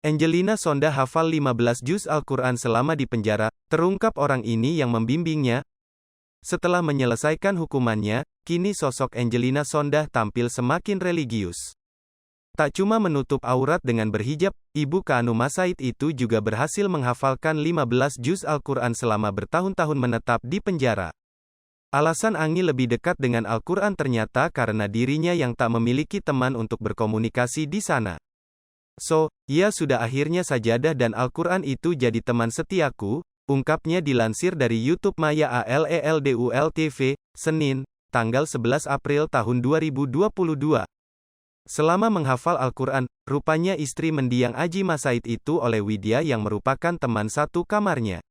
Angelina Sonda hafal 15 juz Al-Quran selama di penjara, terungkap orang ini yang membimbingnya. Setelah menyelesaikan hukumannya, kini sosok Angelina Sonda tampil semakin religius. Tak cuma menutup aurat dengan berhijab, ibu Kaanu Masaid itu juga berhasil menghafalkan 15 juz Al-Quran selama bertahun-tahun menetap di penjara. Alasan Angi lebih dekat dengan Al-Quran ternyata karena dirinya yang tak memiliki teman untuk berkomunikasi di sana. Ya sudah akhirnya sajadah dan Al-Quran itu jadi teman setiaku, ungkapnya dilansir dari YouTube Maya ALELDUL TV, Senin, tanggal 11 April tahun 2022. Selama menghafal Al-Quran, rupanya istri mendiang Aji Masaid itu oleh Widya yang merupakan teman satu kamarnya.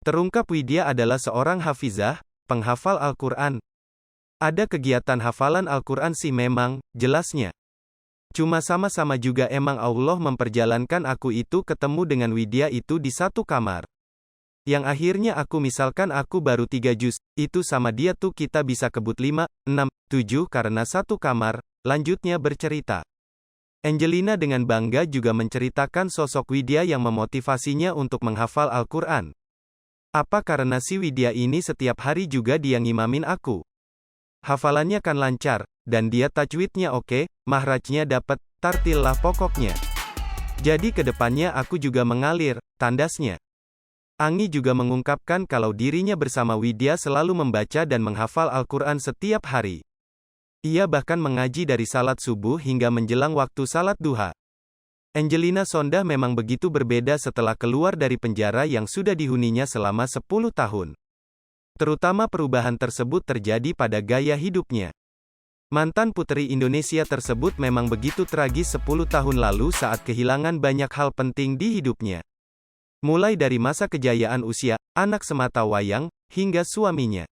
Terungkap Widya adalah seorang hafizah, penghafal Al-Quran. Ada kegiatan hafalan Al-Quran sih memang, jelasnya. Cuma sama-sama juga emang Allah memperjalankan aku itu ketemu dengan Widya itu di satu kamar. Yang akhirnya misalkan aku baru 3 juz, itu sama dia tuh kita bisa kebut 5, 6, 7 karena satu kamar, lanjutnya bercerita. Angelina dengan bangga juga menceritakan sosok Widya yang memotivasinya untuk menghafal Al-Quran. Apa karena si Widya ini setiap hari juga dia ngimamin aku? Hafalannya kan lancar, dan dia tajwidnya oke, mahrajnya dapet, tartil lah pokoknya. Jadi kedepannya aku juga mengalir, tandasnya. Angi juga mengungkapkan kalau dirinya bersama Widya selalu membaca dan menghafal Al-Quran setiap hari. Ia bahkan mengaji dari salat subuh hingga menjelang waktu salat duha. Angelina Sonda memang begitu berbeda setelah keluar dari penjara yang sudah dihuninya selama 10 tahun. Terutama perubahan tersebut terjadi pada gaya hidupnya. Mantan puteri Indonesia tersebut memang begitu tragis 10 tahun lalu saat kehilangan banyak hal penting di hidupnya. Mulai dari masa kejayaan usia, anak semata wayang, hingga suaminya.